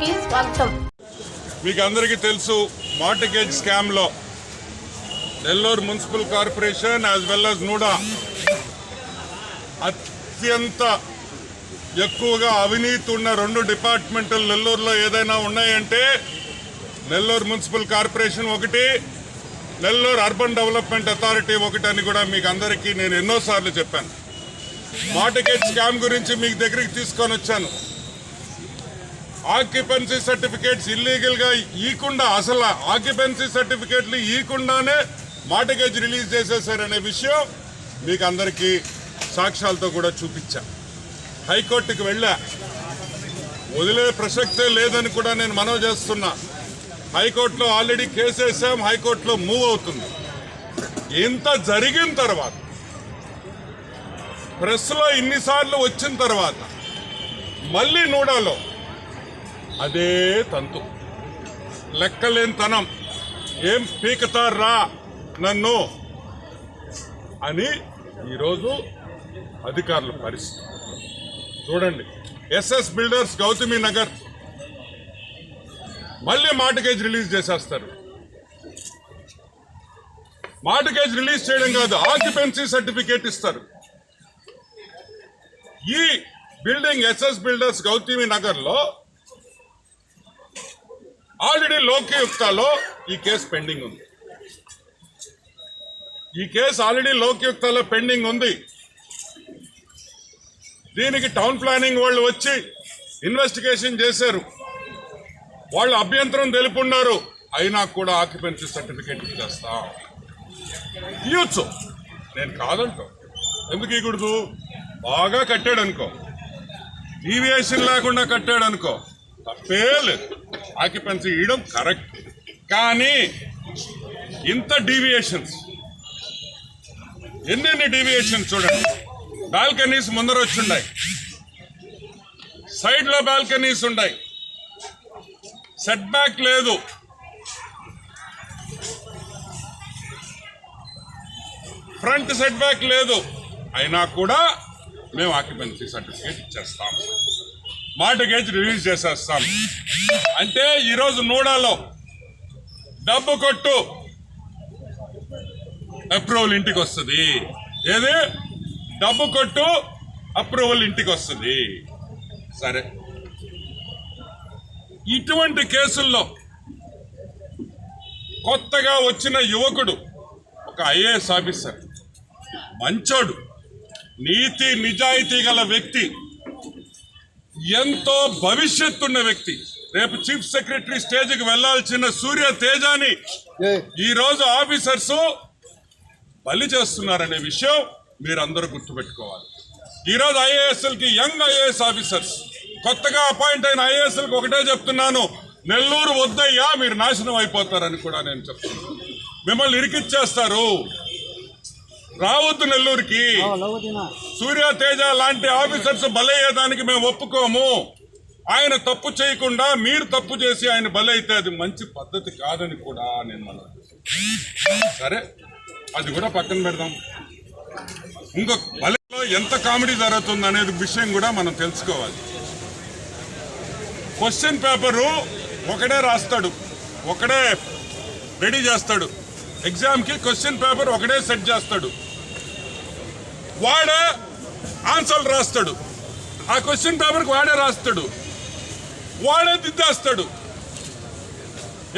కి స్వాగతం. మీకు అందరికీ తెలుసు మార్టిగేజ్ స్కామ్ లో Nellore municipal corporation as well as NUDA అత్యంత ఎక్కువగా అవినీతి ఉన్న రెండు డిపార్ట్మెంట్లు నెల్లూరులో ఏదైనా ఉన్నాయంటే నెల్లూరు మున్సిపల్ కార్పొరేషన్ ఒకటి, నెల్లూరు అర్బన్ డెవలప్మెంట్ అథారిటీ ఒకటి అని కూడా మీకు అందరికీ నేను ఎన్నోసార్లు చెప్పాను. మార్టిగేజ్ స్కామ్ గురించి మీకు దగ్గరికి తీసుకొని వచ్చాను. ఆక్యుపెన్సీ సర్టిఫికేట్స్ ఇల్లీగల్గా ఇవ్వకుండా, అసలు ఆక్యుపెన్సీ సర్టిఫికేట్లు ఇవ్వకుండానే మార్టిగేజ్ రిలీజ్ చేసేసారనే విషయం మీకు అందరికీ సాక్ష్యాలతో కూడా చూపించా. హైకోర్టుకి వెళ్ళా, వదిలే ప్రసక్తే లేదని కూడా నేను మనవి చేస్తున్నా. హైకోర్టులో ఆల్రెడీ కేసు వేసాం, హైకోర్టులో మూవ్ అవుతుంది. ఇంత జరిగిన తర్వాత, ప్రెస్లో ఇన్నిసార్లు వచ్చిన తర్వాత మళ్ళీ నూడాలో అదే తంతు, లెక్కలేనితనం, ఏం పీకతారా నన్ను అని ఈరోజు అధికారుల పరిస్థితి చూడండి. ఎస్ఎస్ బిల్డర్స్ గౌతమి నగర్ మళ్ళీ మార్టిగేజ్ రిలీజ్ చేసేస్తారు. మార్టిగేజ్ రిలీజ్ చేయడం కాదు, ఆక్యుపెన్సీ సర్టిఫికేట్ ఇస్తారు. ఈ building SS builders Gautami Nagar లో ఆల్రెడీ లోకయుక్తలో ఈ కేసు పెండింగ్ ఉంది. ఈ కేసు ఆల్రెడీ లోకయుక్తలో పెండింగ్ ఉంది. దీనికి టౌన్ ప్లానింగ్ వాళ్ళు వచ్చి ఇన్వెస్టిగేషన్ చేశారు. వాళ్ళు అభ్యంతరం తెలుపున్నారు. అయినా కూడా ఆక్యుపెన్సీ సర్టిఫికేట్ ఇచ్చేస్తా ఇవ్వచ్చు. నేను కాదంటో, ఎందుకు ఇవ్వకూడదు? బాగా కట్టాడు అనుకో, డీవియేషన్ లేకుండా కట్టాడు అనుకో, తప్పే లేదు. ఆక్యుపెన్సీ ఇవ్వడం కరెక్ట్. కానీ ఇంత డీవియేషన్స్, ఎన్నెన్ని డీవియేషన్స్ చూడండి. బాల్కనీస్ ముందర వచ్చుండాయి, సైడ్ లో బాల్కనీస్ ఉన్నాయి, సెట్ బ్యాక్ లేదు, ఫ్రంట్ సెట్ బ్యాక్ లేదు. అయినా కూడా మేము ఆక్యుపెన్సీ సర్టిఫికేట్ ఇచ్చేస్తాం, మార్టిగేజ్ రిలీజ్ చేసేస్తాం. అంటే ఈరోజు నూడాలో డబ్బు కొట్టు అప్రూవల్ ఇంటికి వస్తుంది. ఏది? డబ్బు కొట్టు అప్రూవల్ ఇంటికి వస్తుంది. సరే, ఇటువంటి కేసుల్లో కొత్తగా వచ్చిన యువకుడు, ఒక ఐఏఎస్ ఆఫీసర్, మంచోడు, నీతి నిజాయితీ గల వ్యక్తి, ఎంతో భవిష్యత్తున్న వ్యక్తి, రేపు చీఫ్ సెక్రటరీ స్టేజ్కి వెళ్లాల్సిన సూర్య తేజాని ఈరోజు ఆఫీసర్స్ బలి చేస్తున్నారనే విషయం మీరందరూ గుర్తుపెట్టుకోవాలి. ఈరోజు ఐఏఎస్ఎల్కి, యంగ్ ఐఏఎస్ ఆఫీసర్స్, కొత్తగా అపాయింట్ అయిన ఐఏఎస్ఎల్కి ఒకటే చెప్తున్నాను, నెల్లూరు వద్దయ్యా, మీరు నాశనం అయిపోతారని కూడా నేను చెప్తున్నాను. మిమ్మల్ని ఇరికిచ్చేస్తారు, రావద్దు నెల్లూరుకి. సూర్య తేజ లాంటి ఆఫీసర్స్ బలయ్యేదానికి మేము ఒప్పుకోము. ఆయన తప్పు చేయకుండా మీరు తప్పు చేసి ఆయన బలైతే అది మంచి పద్ధతి కాదని కూడా నేను మనం. సరే, అది కూడా పక్కన పెడదాం. ఇంకొక బలలో ఎంత కామెడీ జరుగుతుంది అనేది విషయం కూడా మనం తెలుసుకోవాలి. క్వశ్చన్ పేపరు ఒకడే రాస్తాడు, ఒకడే రెడీ చేస్తాడు. ఎగ్జామ్కి క్వశ్చన్ పేపర్ ఒకడే సెట్ చేస్తాడు, వాడే ఆన్సర్లు రాస్తాడు. ఆ క్వశ్చన్ పేపర్కి వాడే రాస్తాడు, వాడే దిద్దేస్తాడు.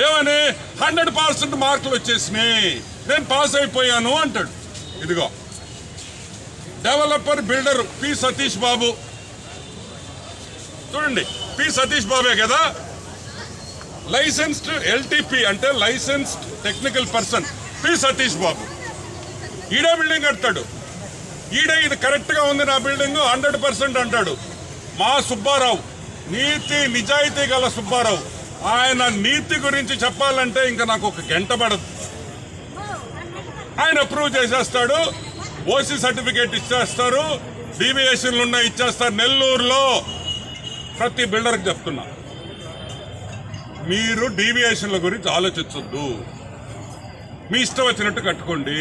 ఏమని? 100% మార్కులు వచ్చేసినాయి, నేను పాస్ అయిపోయాను అంటాడు. ఇదిగో developer builder P Satish Babu, చూడండి, పి సతీష్ బాబే కదా. లైసెన్స్డ్ ఎల్టీపీ అంటే licensed technical person P Satish Babu. ఈడే బిల్డింగ్ కడతాడు, ఈడే ఇది కరెక్ట్గా ఉంది నా బిల్డింగ్ 100% అంటాడు. మా సుబ్బారావు, నీతి నిజాయితీ గల సుబ్బారావు, ఆయన నీతి గురించి చెప్పాలంటే ఇంకా నాకు ఒక గంట పడదు. ఆయన అప్రూవ్ చేసేస్తాడు, ఓసీ సర్టిఫికేట్ ఇచ్చేస్తారు, డీవియేషన్లు ఉన్నాయి ఇచ్చేస్తారు. నెల్లూరులో ప్రతి బిల్డర్కి చెప్తున్నా, మీరు డీవియేషన్ల గురించి ఆలోచించొద్దు, మీ ఇష్టం వచ్చినట్టు కట్టుకోండి.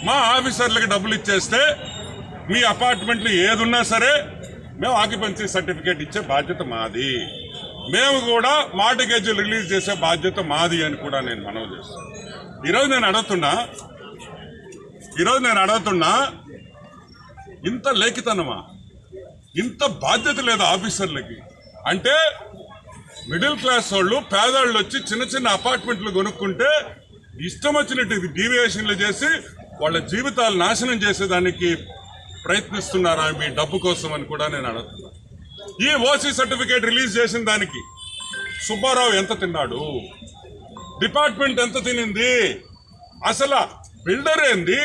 మా ఆఫీసర్లకి డబ్బులు ఇచ్చేస్తే మీ అపార్ట్మెంట్లు ఏదున్నా సరే మేము ఆక్యుపెన్సీ సర్టిఫికేట్ ఇచ్చే బాధ్యత మాది, మేము కూడా మార్టిగేజ్ రిలీజ్ చేసే బాధ్యత మాది అని కూడా నేను మనవి చేస్తాను. ఈరోజు నేను అడుగుతున్నా ఇంత లేఖితనమా, ఇంత బాధ్యత లేదా ఆఫీసర్లకి? అంటే మిడిల్ క్లాస్ వాళ్ళు, పేదవాళ్ళు వచ్చి చిన్న చిన్న అపార్ట్మెంట్లు కొనుక్కుంటే ఇష్టం వచ్చినట్టు డీవియేషన్లు చేసి వాళ్ళ జీవితాలు నాశనం చేసేదానికి ప్రయత్నిస్తున్నారా మీ డబ్బు కోసం అని కూడా నేను అడుగుతున్నా. ఈ ఓసీ సర్టిఫికేట్ రిలీజ్ చేసిన దానికి సుబ్బారావు ఎంత తిన్నాడు, డిపార్ట్మెంట్ ఎంత తినింది, అసలు బిల్డర్ ఏంది,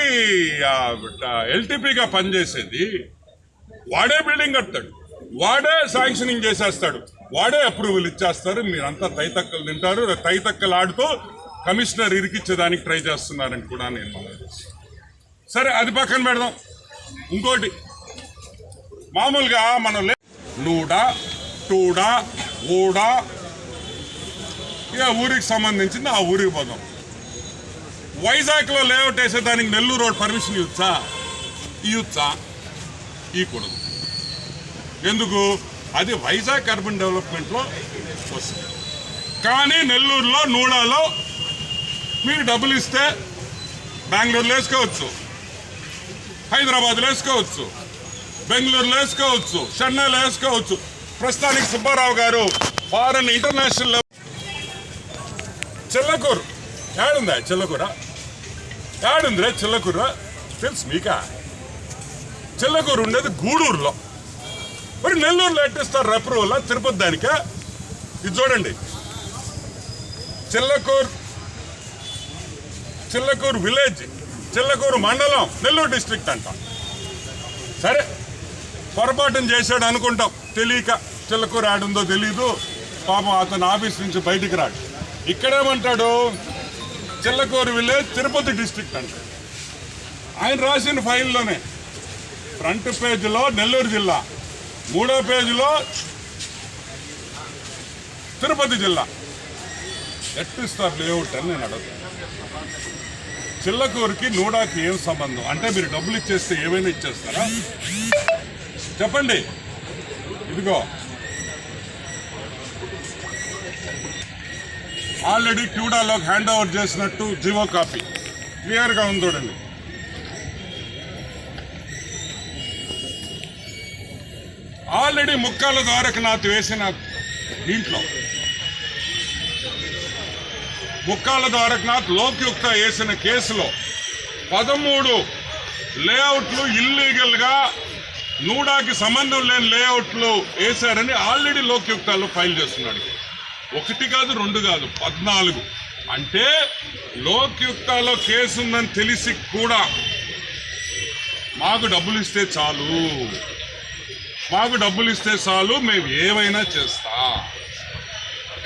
ఎల్టీపీగా పనిచేసేది వాడే బిల్డింగ్ కడతాడు, వాడే శాంక్షనింగ్ చేసేస్తాడు, వాడే అప్రూవల్ ఇచ్చేస్తారు. మీరంతా తైతక్కలు తింటారు, తైతక్కలు ఆడుతూ కమిషనర్ ఇరికిచ్చేదానికి ట్రై చేస్తున్నారని కూడా నేను మనవి. సరే, అది పక్కన పెడదాం. ఇంకోటి, మామూలుగా మనం నూడా టూడా ఊడా ఇక ఊరికి సంబంధించింది ఆ ఊరికి పోదాం. వైజాగ్లో లేఅవుట్ వేసేదానికి నెల్లూరు రోడ్ పర్మిషన్ ఇవ్వచ్చా? ఇవ్వకూడదు. ఎందుకు? అది వైజాగ్ అర్బన్ డెవలప్మెంట్లో వస్తుంది. కానీ నెల్లూరులో నూడాలో మీరు డబ్బులు ఇస్తే బెంగళూరులో వేసుకోవచ్చు, హైదరాబాద్లో వేసుకోవచ్చు, బెంగళూరులో వేసుకోవచ్చు, చెన్నైలో వేసుకోవచ్చు. ప్రస్తుతానికి సుబ్బారావు గారు ఫారెన్ ఇంటర్నేషనల్ చెల్లకూరు ఏడుందా? చెల్లకూర ఏడుందిరే? చెల్లకూర తెలుసు మీకా? చెల్లకూరు ఉండేది గూడూరులో, మరి నెల్లూరులో ఎట్టిస్తారు అప్రూవల్? తిరుపతి దానికా? ఇది చూడండి, చిల్లకూరు విలేజ్, చిల్లకూరు మండలం, నెల్లూరు డిస్ట్రిక్ట్ అంట. సరే, పొరపాటున చేశాడు అనుకుంటాం, తెలియక. చిల్లకూరు ఆడుందో తెలీదు, పాపం అతను ఆఫీస్ నుంచి బయటికి రాడు. ఇక్కడేమంటాడు, చిల్లకూరు విలేజ్ తిరుపతి డిస్ట్రిక్ట్ అంటాడు. ఆయన రాసిన ఫైల్లోనే ఫ్రంట్ పేజీలో నెల్లూరు జిల్లా, మూడో పేజీలో తిరుపతి జిల్లా. ఎట్టిస్తారు లేఅవుట్ అని నేను అడుగుతాను. చిల్లకూరుకి నూడాకి ఏం సంబంధం? అంటే మీరు డబ్బులు ఇచ్చేస్తే ఏమైనా ఇచ్చేస్తారా? చెప్పండి. ఇదిగో ఆల్రెడీ ట్యూడాలోకి హ్యాండ్ ఓవర్ చేసినట్టు జీవో కాపీ క్లియర్గా ఉంది చూడండి. ఆల్రెడీ ముక్కాల ద్వారకనాథ్ వేసిన దీంట్లో ముక్కాల ద్వారకనాథ్ లోక్యుక్త వేసిన కేసులో 13 లేఅవుట్లు ఇల్లీగల్గా నూడాకి సంబంధం లేని లేఅవుట్లు వేశారని ఆల్రెడీ లోక్యుక్తాల్లో ఫైల్ చేస్తున్నాడు. 1 కాదు 2 కాదు 14. అంటే లోక్యుక్తాలో కేసు ఉందని తెలిసి కూడా మాకు డబ్బులు ఇస్తే చాలు, మేము ఏమైనా చేస్తా.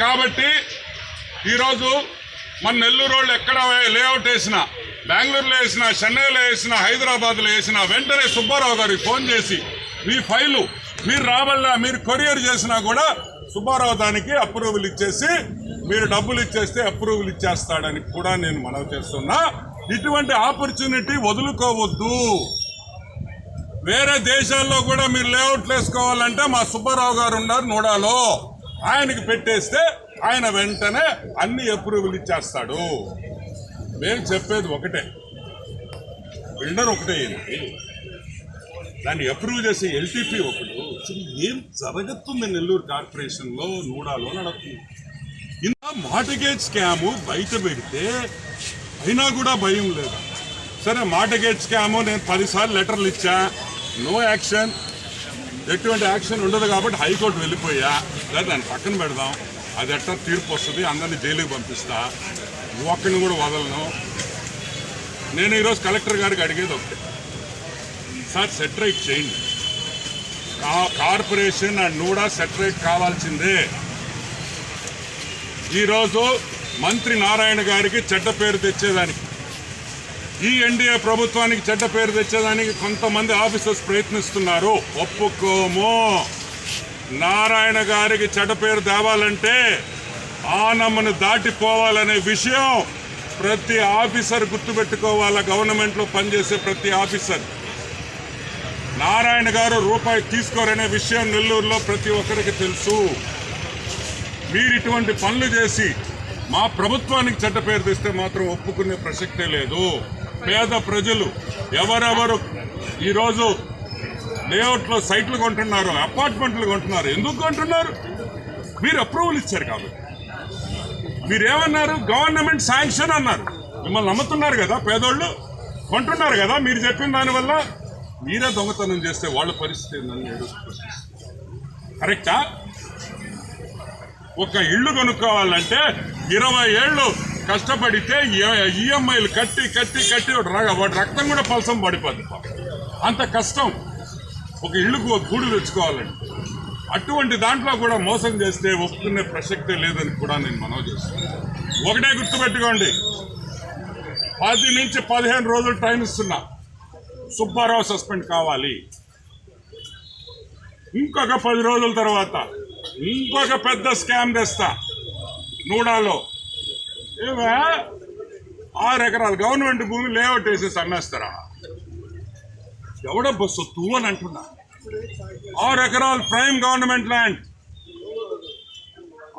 కాబట్టి ఈరోజు మన నెల్లూరు వాళ్ళు ఎక్కడ లేఅవుట్ వేసినా, బెంగళూరులో వేసినా, చెన్నైలో వేసినా, హైదరాబాద్లో వేసినా వెంటనే సుబ్బారావు గారికి ఫోన్ చేసి మీ ఫైలు మీరు రాబల్లా, మీరు కొరియర్ చేసినా కూడా సుబ్బారావు దానికి అప్రూవల్ ఇచ్చేసి మీరు డబ్బులు ఇచ్చేస్తే అప్రూవల్ ఇచ్చేస్తాడని కూడా నేను మనవి చేస్తున్నా. ఇటువంటి ఆపర్చునిటీ వదులుకోవద్దు. వేరే దేశాల్లో కూడా మీరు లేఅవుట్లు వేసుకోవాలంటే మా సుబ్బారావు గారు ఉన్నారు నూడాలో, ఆయనకి పెట్టేస్తే ఆయన వెంటనే అన్ని అప్రూవల్ ఇచ్చేస్తాడు. మేము చెప్పేది ఒకటే, బిల్డర్ ఒకటే ఏంటి, దాన్ని అప్రూవ్ చేసే ఎల్టీపీ ఒకటి. ఏం జరుగుతుంది నెల్లూరు కార్పొరేషన్లో నూడాలో నడుస్తుంది. ఇంత మార్టిగేజ్ స్కాము బయట పెడితే అయినా కూడా భయం లేదు. సరే, మార్టిగేజ్ స్కాము నేను 10 సార్లు లెటర్లు ఇచ్చా, నో యాక్షన్, ఎటువంటి యాక్షన్ ఉండదు కాబట్టి హైకోర్టు వెళ్ళిపోయా. లేదా దాన్ని పక్కన పెడదాం, అది ఎట్లా తీర్పు వస్తుంది, అందరినీ జైలుకి పంపిస్తా, ఒక్కడిని కూడా వదలను. నేను ఈరోజు కలెక్టర్ గారికి అడిగేది ఒకటే, సార్ సెటరైట్ చేయండి, కార్పొరేషన్ అండ్ నూడా సెటరైట్ కావాల్సిందే. ఈరోజు మంత్రి నారాయణ గారికి చెడ్డ పేరు తెచ్చేదానికి, ఈ ఎన్డీఏ ప్రభుత్వానికి చెడ్డ పేరు తెచ్చేదానికి కొంతమంది ఆఫీసర్స్ ప్రయత్నిస్తున్నారు. ఒప్పుకోము. నారాయణ గారికి చెడ్డ పేరు తేవాలంటే ఆనమ్మను దాటిపోవాలనే విషయం ప్రతి ఆఫీసర్ గుర్తుపెట్టుకోవాలా. గవర్నమెంట్లో పనిచేసే ప్రతి ఆఫీసర్ నారాయణ గారు రూపాయి తీసుకోరనే విషయం నెల్లూరులో ప్రతి ఒక్కరికి తెలుసు. మీరు ఇటువంటి పనులు చేసి మా ప్రభుత్వానికి చెడ్డ పేరు తెస్తే మాత్రం ఒప్పుకునే ప్రసక్తే లేదు. పేద ప్రజలు ఎవరెవరు ఈరోజు లేఅవుట్లో సైట్లు కొంటున్నారు, అపార్ట్మెంట్లు కొంటున్నారు. ఎందుకు కొంటున్నారు? మీరు అప్రూవల్ ఇచ్చారు కాబట్టి. మీరేమన్నారు? గవర్నమెంట్ శాంక్షన్ అన్నారు. మిమ్మల్ని నమ్ముతున్నారు కదా పేదోళ్ళు, కొంటున్నారు కదా. మీరు చెప్పిన దానివల్ల మీరే దొంగతనం చేస్తే వాళ్ళ పరిస్థితి ఏందని కరెక్టా? ఒక ఇల్లు కొనుక్కోవాలంటే 20 ఏళ్ళు కష్టపడితే ఈఎంఐలు కట్టి కట్టి కట్టి వాడి రక్తం కూడా పలసం పడిపోద్ది. అంత కష్టం ఒక ఇల్లుకు ఒక గూడు తెచ్చుకోవాలంటే. అటువంటి దాంట్లో కూడా మోసం చేస్తే ఒప్పుకునే ప్రసక్తే లేదని కూడా నేను మనవి చేస్తున్నాను. ఒకటే గుర్తుపెట్టుకోండి, 10 నుంచి 15 రోజులు టైం ఇస్తున్నా. సుబ్బారావు సస్పెండ్ కావాలి. ఇంకొక 10 రోజుల తర్వాత ఇంకొక పెద్ద స్కామ్ తెస్తా నూడాలో. 6 ఎకరాలు గవర్నమెంట్ భూమి లేఅవుట్ వేసేసి అమ్మేస్తారా? ఎవడ బస్సు తూ అని అంటున్నా. 6 ఎకరాలు ప్రైమ్ గవర్నమెంట్ ల్యాండ్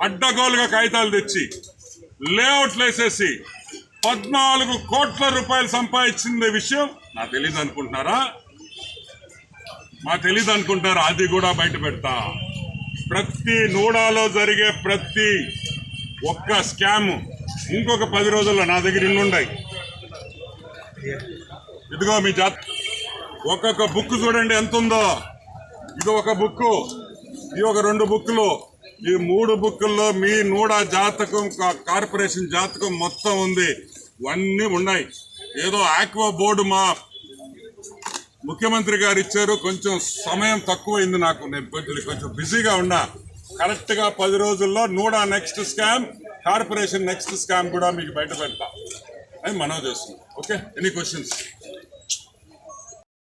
అడ్డగోలుగా కాగితాలు తెచ్చి లేఅవుట్లు వేసేసి 14 కోట్ల రూపాయలు సంపాదించింది విషయం నాకు తెలీదు అనుకుంటున్నారా? తెలీదు అనుకుంటున్నారా? అది కూడా బయట పెడతా. ప్రతి నూడాలో జరిగే ప్రతి ఒక్క స్కామ్ ఇంకొక 10 రోజుల్లో నా దగ్గర ఇన్నుండాయి. ఇదిగో మీ ఒక్కొక్క బుక్ చూడండి ఎంత ఉందో. ఇది ఒక బుక్, ఇది ఒక 2 బుక్లు, ఈ 3 బుక్కుల్లో మీ నూడా జాతకం, కార్పొరేషన్ జాతకం మొత్తం ఉంది. ఇవన్నీ ఉన్నాయి. ఏదో ఆక్వా బోర్డు మా ముఖ్యమంత్రి గారు ఇచ్చారు, కొంచెం సమయం తక్కువైంది నాకు, నేను కొంచెం బిజీగా ఉన్నా. కరెక్ట్గా 10 రోజుల్లో NUDA next scam, corporation next scam కూడా మీకు బయట పెడతా అని మనవి చేస్తున్నాం. Okay, any questions?